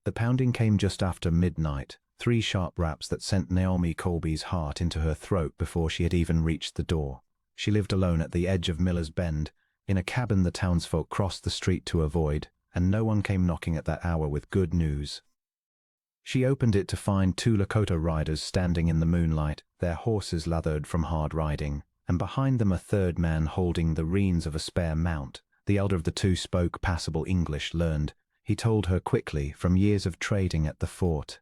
The pounding came just after midnight, 3 sharp raps that sent Naomi Colby's heart into her throat before she had even reached the door. She lived alone at the edge of Miller's Bend, in a cabin the townsfolk crossed the street to avoid, and no one came knocking at that hour with good news. She opened it to find 2 Lakota riders standing in the moonlight, their horses lathered from hard riding, and behind them a third man holding the reins of a spare mount. The elder of the 2 spoke passable English, learned, he told her quickly, from years of trading at the fort.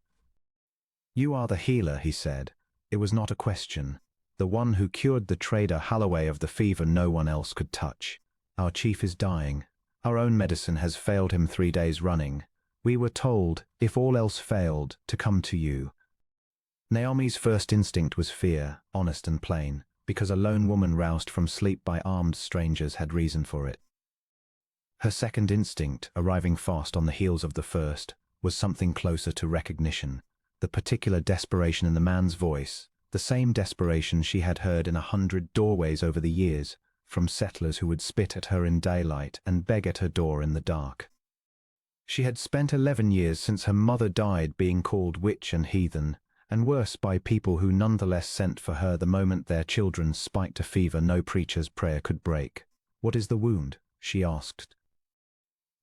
"You are the healer," he said. It was not a question. The one who cured the trader Holloway of the fever no one else could touch. "Our chief is dying. Our own medicine has failed him 3 days running. We were told, if all else failed, to come to you." Naomi's first instinct was fear, honest and plain, because a lone woman roused from sleep by armed strangers had reason for it. Her second instinct, arriving fast on the heels of the first, was something closer to recognition, the particular desperation in the man's voice, the same desperation she had heard in 100 doorways over the years, from settlers who would spit at her in daylight and beg at her door in the dark. She had spent 11 years since her mother died being called witch and heathen, and worse by people who nonetheless sent for her the moment their children spiked a fever no preacher's prayer could break. "What is the wound?" she asked.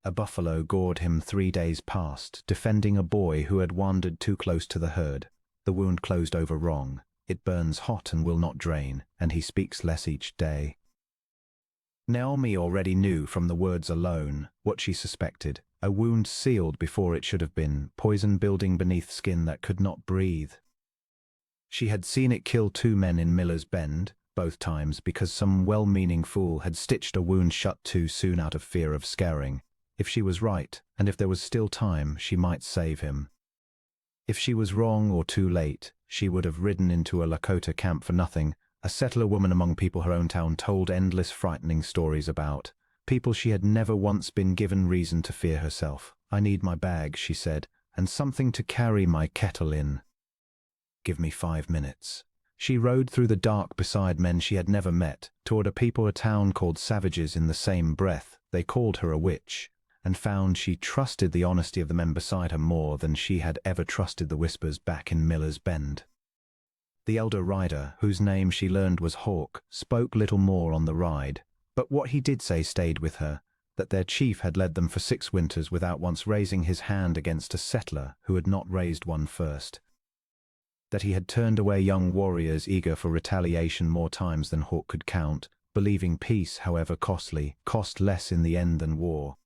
A buffalo gored him 3 days past, defending a boy who had wandered too close to the herd. The wound closed over wrong. It burns hot and will not drain, and he speaks less each day. Naomi already knew from the words alone what she suspected, a wound sealed before it should have been, poison building beneath skin that could not breathe. She had seen it kill 2 men in Miller's Bend, both times because some well-meaning fool had stitched a wound shut too soon out of fear of scarring. If she was right, and if there was still time, she might save him. If she was wrong or too late, she would have ridden into a Lakota camp for nothing. A settler woman among people her own town told endless frightening stories about, people she had never once been given reason to fear herself. "I need my bag," she said, "and something to carry my kettle in. Give me 5 minutes." She rode through the dark beside men she had never met, toward a people a town called savages in the same breath. They called her a witch, and found she trusted the honesty of the men beside her more than she had ever trusted the whispers back in Miller's Bend. The elder rider, whose name she learned was Hawk, spoke little more on the ride, but what he did say stayed with her, that their chief had led them for 6 winters without once raising his hand against a settler who had not raised one first. That he had turned away young warriors eager for retaliation more times than Hawk could count, believing peace, however costly, cost less in the end than war.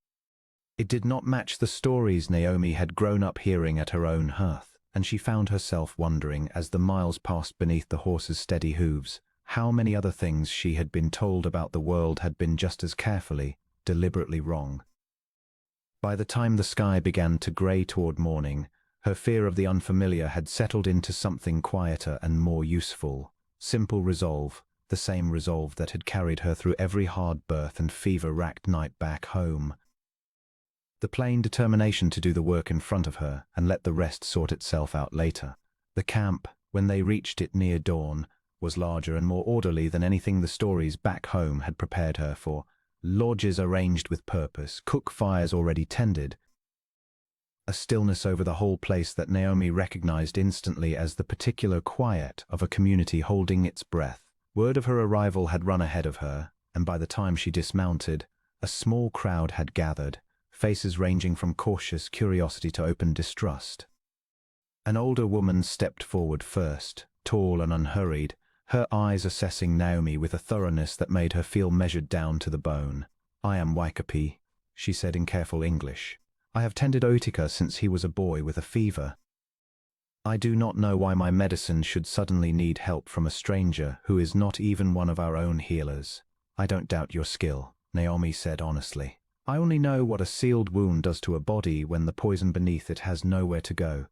It did not match the stories Naomi had grown up hearing at her own hearth, and she found herself wondering, as the miles passed beneath the horse's steady hooves, how many other things she had been told about the world had been just as carefully, deliberately wrong. By the time the sky began to grey toward morning, her fear of the unfamiliar had settled into something quieter and more useful. Simple resolve, the same resolve that had carried her through every hard birth and fever-racked night back home. The plain determination to do the work in front of her and let the rest sort itself out later. The camp, when they reached it near dawn, was larger and more orderly than anything the stories back home had prepared her for. Lodges arranged with purpose, cook fires already tended. A stillness over the whole place that Naomi recognized instantly as the particular quiet of a community holding its breath. Word of her arrival had run ahead of her, and by the time she dismounted, a small crowd had gathered, faces ranging from cautious curiosity to open distrust. An older woman stepped forward first, tall and unhurried, her eyes assessing Naomi with a thoroughness that made her feel measured down to the bone. "I am Waikapi," she said in careful English. "I have tended Oetika since he was a boy with a fever. I do not know why my medicine should suddenly need help from a stranger who is not even one of our own healers." "I don't doubt your skill," Naomi said honestly. "I only know what a sealed wound does to a body when the poison beneath it has nowhere to go.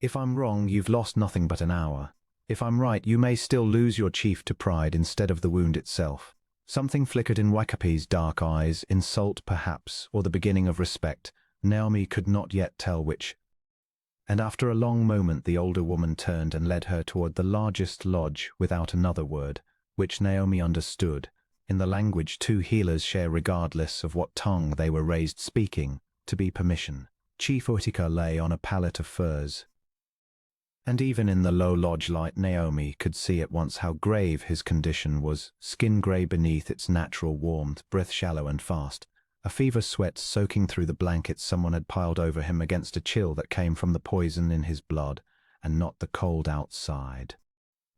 If I'm wrong, you've lost nothing but an hour. If I'm right, you may still lose your chief to pride instead of the wound itself." Something flickered in Waikapi's dark eyes, insult perhaps, or the beginning of respect. Naomi could not yet tell which. And after a long moment the older woman turned and led her toward the largest lodge without another word, which Naomi understood, in the language 2 healers share regardless of what tongue they were raised speaking, to be permission. Chief Utica lay on a pallet of furs. And even in the low lodge light, Naomi could see at once how grave his condition was, skin grey beneath its natural warmth, breath shallow and fast, a fever sweat soaking through the blankets someone had piled over him against a chill that came from the poison in his blood, and not the cold outside.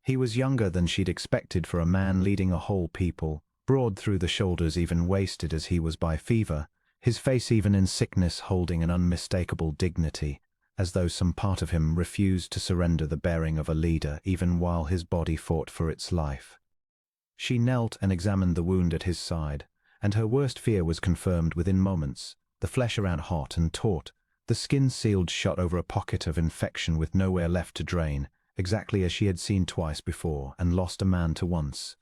He was younger than she'd expected for a man leading a whole people, broad through the shoulders, even wasted as he was by fever, his face even in sickness holding an unmistakable dignity, as though some part of him refused to surrender the bearing of a leader even while his body fought for its life. She knelt and examined the wound at his side, and her worst fear was confirmed within moments. The flesh around hot and taut, the skin sealed shut over a pocket of infection with nowhere left to drain, exactly as she had seen twice before and lost a man to once.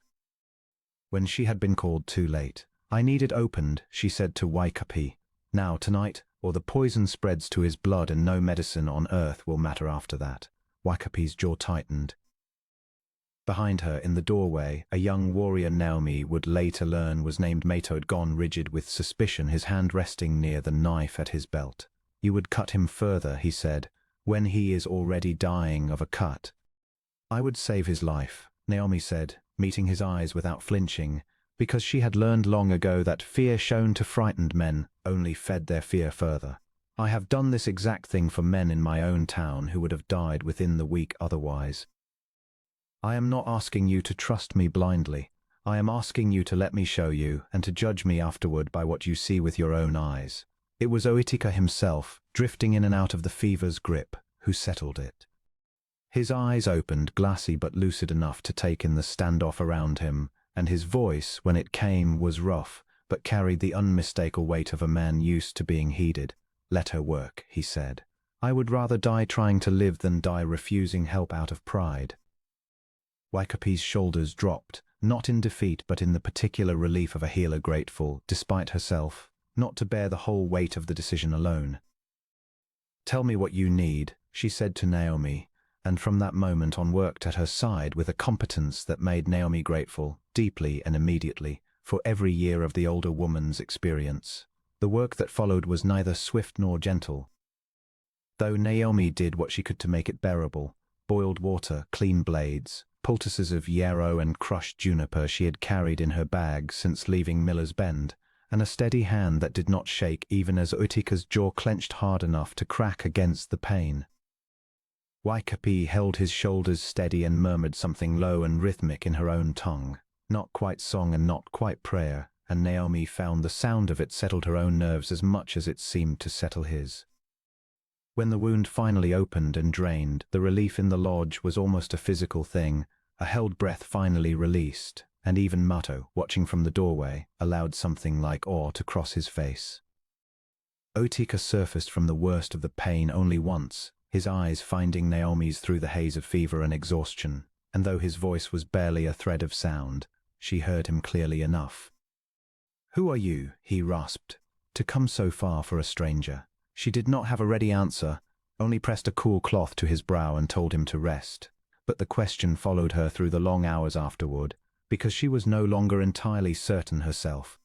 When she had been called too late, "I need it opened," she said to Waikapi. "Now, tonight, or the poison spreads to his blood and no medicine on earth will matter after that." Waikapi's jaw tightened. Behind her, in the doorway, a young warrior Naomi would later learn was named Matod, gone rigid with suspicion, his hand resting near the knife at his belt. "You would cut him further," he said, "when he is already dying of a cut." "I would save his life," Naomi said, meeting his eyes without flinching, because she had learned long ago that fear shown to frightened men only fed their fear further. "I have done this exact thing for men in my own town who would have died within the week otherwise. I am not asking you to trust me blindly. I am asking you to let me show you and to judge me afterward by what you see with your own eyes." It was Utica himself, drifting in and out of the fever's grip, who settled it. His eyes opened, glassy but lucid enough to take in the standoff around him, and his voice, when it came, was rough, but carried the unmistakable weight of a man used to being heeded. "Let her work," he said. "I would rather die trying to live than die refusing help out of pride." Waikapi's shoulders dropped, not in defeat but in the particular relief of a healer grateful, despite herself, not to bear the whole weight of the decision alone. "Tell me what you need," she said to Naomi, and from that moment on worked at her side with a competence that made Naomi grateful, deeply and immediately, for every year of the older woman's experience. The work that followed was neither swift nor gentle, though Naomi did what she could to make it bearable. Boiled water, clean blades, poultices of yarrow and crushed juniper she had carried in her bag since leaving Miller's Bend, and a steady hand that did not shake even as Utica's jaw clenched hard enough to crack against the pain. Waikapi held his shoulders steady and murmured something low and rhythmic in her own tongue, not quite song and not quite prayer, and Naomi found the sound of it settled her own nerves as much as it seemed to settle his. When the wound finally opened and drained, the relief in the lodge was almost a physical thing. A held breath finally released, and even Mato, watching from the doorway, allowed something like awe to cross his face. Utica surfaced from the worst of the pain only once, his eyes finding Naomi's through the haze of fever and exhaustion, and though his voice was barely a thread of sound, she heard him clearly enough. "Who are you?" he rasped, "to come so far for a stranger?" She did not have a ready answer, only pressed a cool cloth to his brow and told him to rest. But the question followed her through the long hours afterward, because she was no longer entirely certain herself.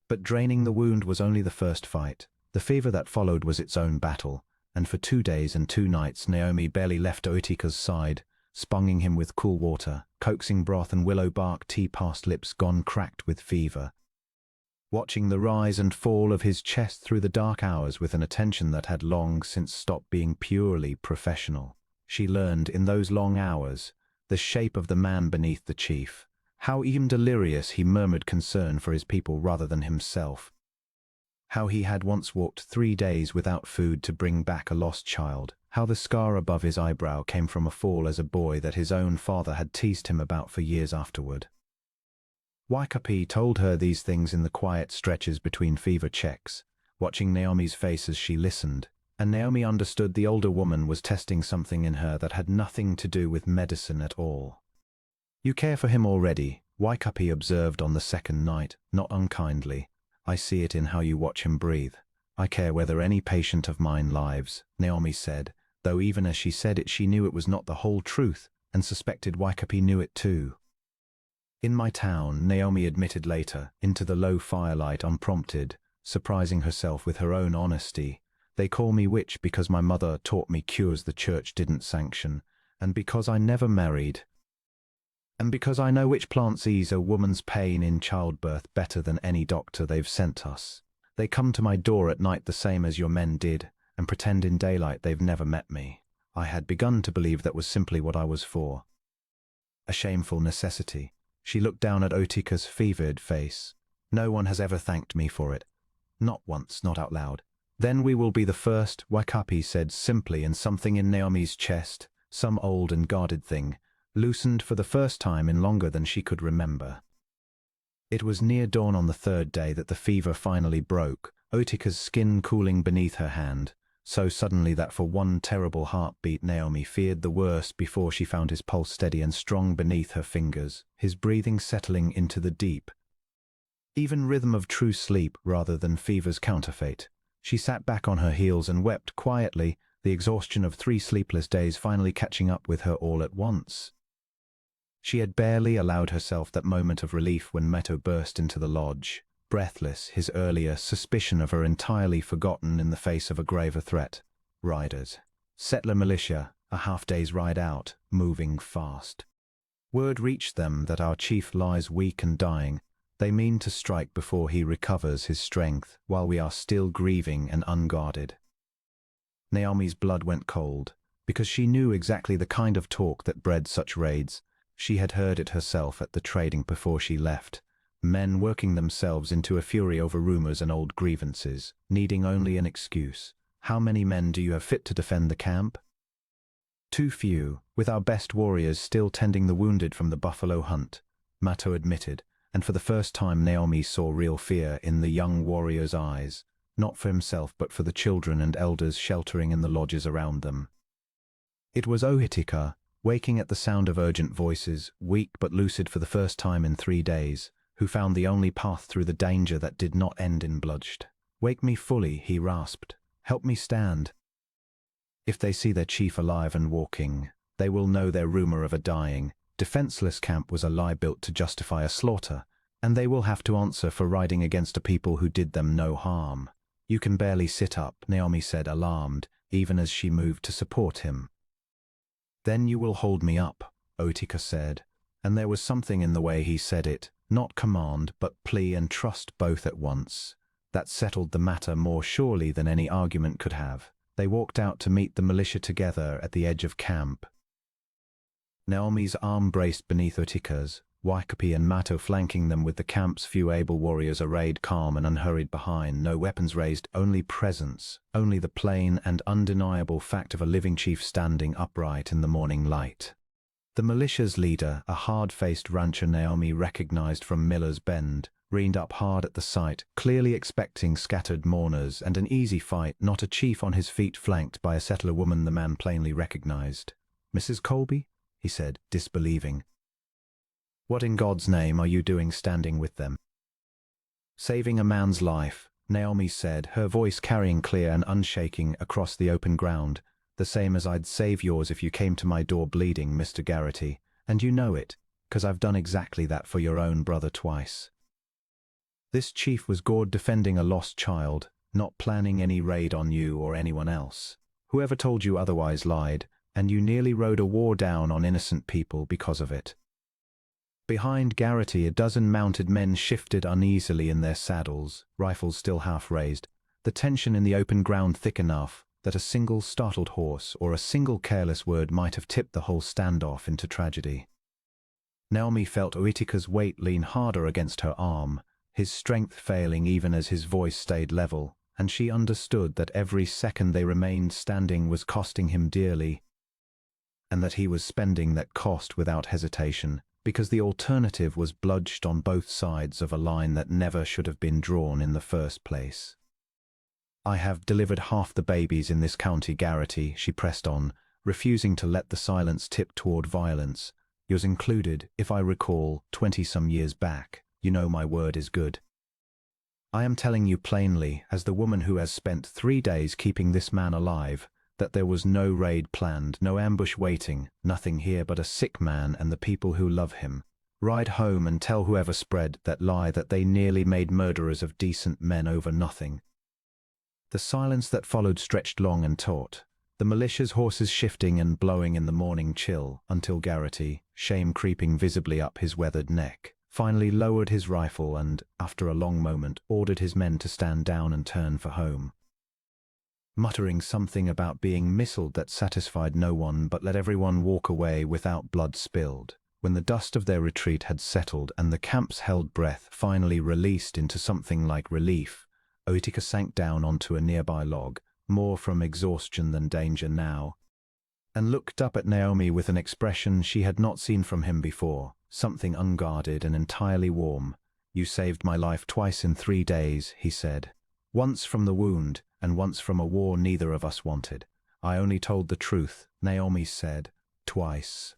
But draining the wound was only the first fight. The fever that followed was its own battle, and for 2 days and 2 nights Naomi barely left Utica's side, sponging him with cool water, coaxing broth and willow bark tea past lips gone cracked with fever, watching the rise and fall of his chest through the dark hours with an attention that had long since stopped being purely professional. She learned in those long hours the shape of the man beneath the chief, how even delirious he murmured concern for his people rather than himself, how he had once walked 3 days without food to bring back a lost child, how the scar above his eyebrow came from a fall as a boy that his own father had teased him about for years afterward. Waikapi told her these things in the quiet stretches between fever checks, watching Naomi's face as she listened, and Naomi understood the older woman was testing something in her that had nothing to do with medicine at all. "You care for him already," Waikapi observed on the second night, not unkindly. "I see it in how you watch him breathe." "I care whether any patient of mine lives," Naomi said, though even as she said it she knew it was not the whole truth, and suspected Waikapi knew it too. "In my town," Naomi admitted later, into the low firelight unprompted, surprising herself with her own honesty, They call me witch because my mother taught me cures the church didn't sanction, and because I never married, and because I know which plants ease a woman's pain in childbirth better than any doctor they've sent us. They come to my door at night the same as your men did, and pretend in daylight they've never met me. I had begun to believe that was simply what I was for. A shameful necessity. She looked down at Otika's fevered face. No one has ever thanked me for it. Not once, not out loud. Then we will be the first, Waikapi said simply, and something in Naomi's chest, some old and guarded thing, loosened for the first time in longer than she could remember. It was near dawn on the third day that the fever finally broke, Otika's skin cooling beneath her hand, so suddenly that for one terrible heartbeat Naomi feared the worst before she found his pulse steady and strong beneath her fingers, his breathing settling into the deep, even rhythm of true sleep rather than fever's counterfeit. She sat back on her heels and wept quietly, the exhaustion of 3 sleepless days finally catching up with her all at once. She had barely allowed herself that moment of relief when Meto burst into the lodge, breathless, his earlier suspicion of her entirely forgotten in the face of a graver threat. Riders. Settler militia, a half-day's ride out, moving fast. Word reached them that our chief lies weak and dying. They mean to strike before he recovers his strength, while we are still grieving and unguarded. Naomi's blood went cold, because she knew exactly the kind of talk that bred such raids. She had heard it herself at the trading before she left. Men working themselves into a fury over rumors and old grievances, needing only an excuse. How many men do you have fit to defend the camp? Too few, with our best warriors still tending the wounded from the buffalo hunt, Mato admitted, and for the first time Naomi saw real fear in the young warrior's eyes, not for himself but for the children and elders sheltering in the lodges around them. It was Ohitika, waking at the sound of urgent voices, weak but lucid for the first time in 3 days, who found the only path through the danger that did not end in bloodshed. "Wake me fully," he rasped. "Help me stand. If they see their chief alive and walking, they will know their rumor of a dying, defenseless camp was a lie built to justify a slaughter, and they will have to answer for riding against a people who did them no harm." "You can barely sit up," Naomi said, alarmed, even as she moved to support him. "Then you will hold me up," Otika said, and there was something in the way he said it, not command but plea and trust both at once, that settled the matter more surely than any argument could have. They walked out to meet the militia together at the edge of camp. Naomi's arm braced beneath Otika's, Waikapi and Mato flanking them with the camp's few able warriors arrayed calm and unhurried behind, no weapons raised, only presence, only the plain and undeniable fact of a living chief standing upright in the morning light. The militia's leader, a hard-faced rancher Naomi recognized from Miller's Bend, reined up hard at the sight, clearly expecting scattered mourners and an easy fight, not a chief on his feet flanked by a settler woman the man plainly recognized. "Mrs. Colby?" he said, disbelieving. "What in God's name are you doing standing with them?" "Saving a man's life," Naomi said, her voice carrying clear and unshaking across the open ground. "The same as I'd save yours if you came to my door bleeding, Mr. Garrity, and you know it, 'cause I've done exactly that for your own brother twice." This chief was gored defending a lost child, not planning any raid on you or anyone else. Whoever told you otherwise lied, and you nearly rode a war down on innocent people because of it. Behind Garrity, a dozen mounted men shifted uneasily in their saddles, rifles still half raised, the tension in the open ground thick enough that a single startled horse or a single careless word might have tipped the whole standoff into tragedy. Naomi felt Oitika's weight lean harder against her arm, his strength failing even as his voice stayed level, and she understood that every second they remained standing was costing him dearly, and that he was spending that cost without hesitation, because the alternative was bludgeoned on both sides of a line that never should have been drawn in the first place. "I have delivered half the babies in this county, Garrity," she pressed on, refusing to let the silence tip toward violence. "Yours included, if I recall, 20-some years back. You know my word is good. I am telling you plainly, as the woman who has spent 3 days keeping this man alive, that there was no raid planned, no ambush waiting, nothing here but a sick man and the people who love him. Ride home and tell whoever spread that lie that they nearly made murderers of decent men over nothing." The silence that followed stretched long and taut, the militia's horses shifting and blowing in the morning chill, until Garrity, shame creeping visibly up his weathered neck, finally lowered his rifle and, after a long moment, ordered his men to stand down and turn for home. Muttering something about being missiled that satisfied no one but let everyone walk away without blood spilled. When the dust of their retreat had settled and the camp's held breath finally released into something like relief, Oetika sank down onto a nearby log, more from exhaustion than danger now, and looked up at Naomi with an expression she had not seen from him before, something unguarded and entirely warm. "You saved my life twice in 3 days," he said. "Once from the wound, and once from a war neither of us wanted. I only told the truth," Naomi said. "Twice."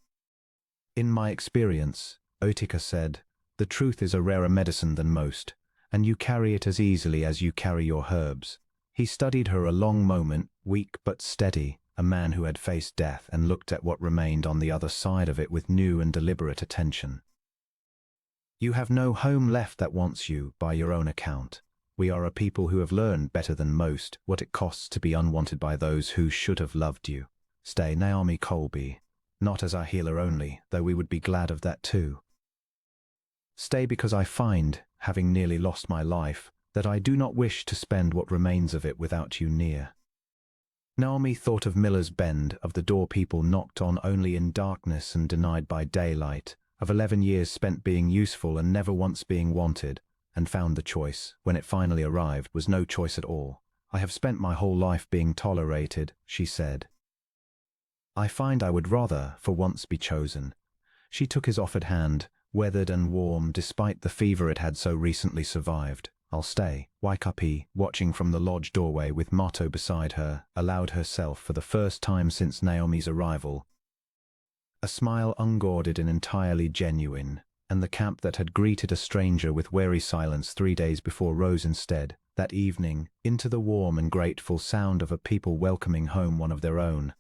"In my experience," Oetika said, "the truth is a rarer medicine than most, and you carry it as easily as you carry your herbs." He studied her a long moment, weak but steady, a man who had faced death and looked at what remained on the other side of it with new and deliberate attention. "You have no home left that wants you, by your own account. We are a people who have learned better than most what it costs to be unwanted by those who should have loved you. Stay, Naomi Colby, not as our healer only, though we would be glad of that too. Stay because I find, having nearly lost my life, that I do not wish to spend what remains of it without you near." Naomi thought of Miller's Bend, of the door people knocked on only in darkness and denied by daylight, of 11 years spent being useful and never once being wanted, and found the choice, when it finally arrived, was no choice at all. "I have spent my whole life being tolerated," she said. "I find I would rather, for once, be chosen." She took his offered hand, weathered and warm despite the fever it had so recently survived. "I'll stay." Waikapi, watching from the lodge doorway with Mato beside her, allowed herself, for the first time since Naomi's arrival, a smile unguarded and entirely genuine, and the camp that had greeted a stranger with wary silence 3 days before rose instead, that evening, into the warm and grateful sound of a people welcoming home one of their own.